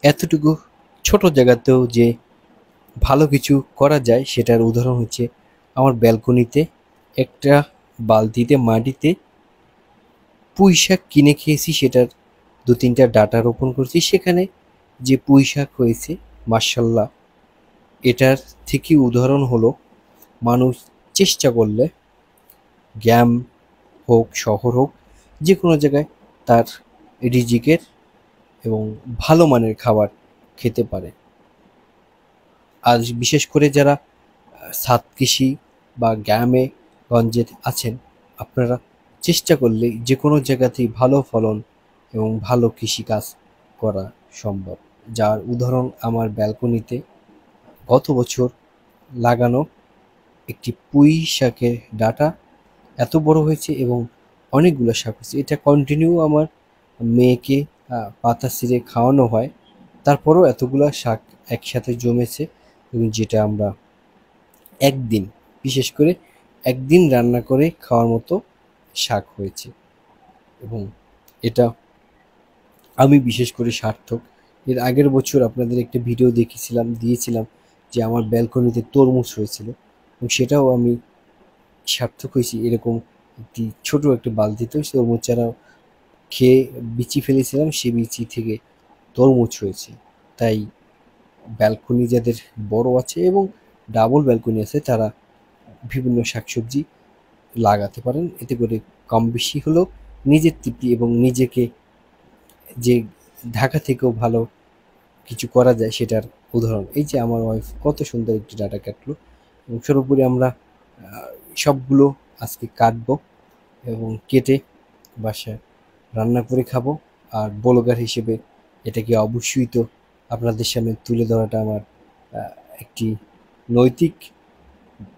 এতটুকু ছোট জায়গাতেও যে ভালো কিছু করা যায় সেটার উদাহরণ হচ্ছে আমার ব্যালকনিতে একটা বালতিতে মাটিতে পুঁইশাক কিনে খেয়েছি, সেটার ২-৩টা ডাঁটা রোপণ করছি। সেখানে যে পুঁইশাক হয়েছে মাশাআল্লাহ, এটার থেকে উদাহরণ হলো মানুষ চেষ্টা করলে গ্রাম হোক, শহর হোক, যেকোনো জায়গায় তার রিজিকের এবং ভালো মানের খাবার খেতে পারে। আর বিশেষ করে যারা ছাদ কৃষি বা গ্রামে গঞ্জে আছেন, আপনারা চেষ্টা করলেই যেকোনো জায়গাতেই ভালো ফলন এবং ভালো কৃষিকাজ করা সম্ভব। যার উদাহরণ আমার ব্যালকনিতে গত বছর লাগানো একটি পুঁই শাকের ডাঁটা এত বড় হয়েছে এবং অনেকগুলো শাক হয়েছে। এটা কন্টিনিউ আমার মেয়েকে পাতা ছিঁড়ে খাওয়ানো হয়। তারপরও এতগুলা শাক একসাথে জমেছে এবং যেটা আমরা একদিন, বিশেষ করে একদিন রান্না করে খাওয়ার মতো শাক হয়েছে। এবং এটা আমি বিশেষ করে সার্থক। এর আগের বছর আপনাদের একটা ভিডিও দিয়েছিলাম যে আমার ব্যালকনিতে তরমুজ হয়েছিল এবং সেটাও আমি সার্থক হয়েছি। এরকম একটি ছোট একটা বালতিতে তরমুজ চারা খেয়ে বিচি ফেলেছিলাম, সে বিচি থেকে তরমুজ হয়েছে। তাই ব্যালকনি যাদের বড় আছে এবং ডাবল ব্যালকনি আছে, তারা বিভিন্ন শাকসবজি লাগাতে পারেন। এতে করে কম বেশি হলেও নিজের তৃপ্তি এবং নিজেকে যে ঢাকা থেকেও ভালো কিছু করা যায় সেটার উদাহরণ। এই যে আমার ওয়াইফ কত সুন্দর একটি ডাঁটা কাটলো এবং সর্বোপরি আমরা সবগুলো আজকে কাটবো এবং কেটে বাসায় রান্না করে খাবো। আর ব্লগার হিসেবে এটাকে অবশ্যই তো আপনাদের সামনে তুলে ধরাটা আমার একটি নৈতিক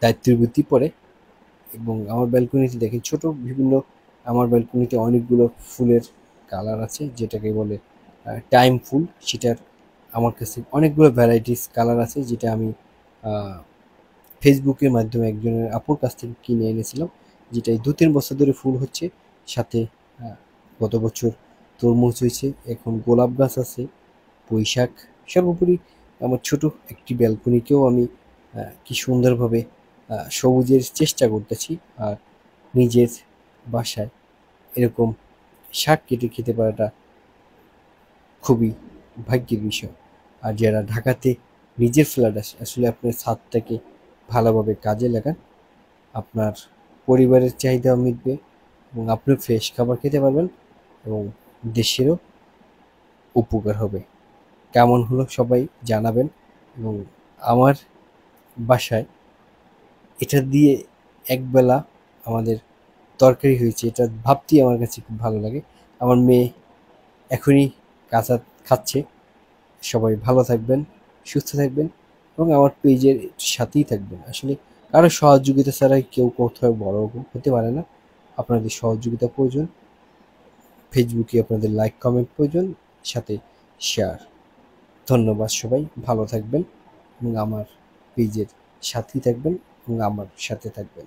দায়িত্বের ভিত্তি পড়ে। এবং আমার ব্যালকনিতে দেখেন ছোট বিভিন্ন, আমার ব্যালকনিতে অনেকগুলো ফুলের কালার আছে, যেটাকে বলে টাইম ফুল। সেটার আমার কাছে অনেকগুলো ভ্যারাইটিস কালার আছে, যেটা আমি ফেসবুকের মাধ্যমে একজনের আপুর কাছ থেকে কিনে এনেছিলাম, যেটা এই ২-৩ বছর ধরে ফুল হচ্ছে। সাথে গত বছর তরমুজ হয়েছে, এখন গোলাপ গাছ আছে, পুঁইশাক। সর্বোপরি আমার ছোট একটি ব্যালকনিকেও আমি কি সুন্দরভাবে সবুজের চেষ্টা করতেছি। আর নিজের বাসায় এরকম শাক কেটে খেতে পারাটা খুবই ভাগ্যের বিষয়। আর যারা ঢাকাতে নিজের ফ্ল্যাট আছে, আসলে আপনার ছাদটাকে ভালোভাবে কাজে লাগান, আপনার পরিবারের চাহিদাও মিটবে এবং আপনিও ফ্রেশ খাবার খেতে পারবেন এবং দেশেরও উপকার হবে। কেমন হলো সবাই জানাবেন। এবং আমার বাসায় এটা দিয়ে একবেলা আমাদের তরকারি হয়েছে, এটা ভাবতেই আমার কাছে খুব ভালো লাগে। আমার মেয়ে এখনই কাঁচা খাচ্ছে। সবাই ভালো থাকবেন, সুস্থ থাকবেন এবং আমার পেজের সাথেই থাকবেন। আসলে কারো সহযোগিতা ছাড়াই কেউ কোথাও বড় হতে পারে না। আপনাদের সহযোগিতা প্রয়োজন, ফেসবুকে আপনাদের লাইক কমেন্ট প্রয়োজন, সাথে শেয়ার। ধন্যবাদ সবাই, ভালো থাকবেন এবং আমার পেজের সাথেই থাকবেন এবং আমার সাথে থাকবেন।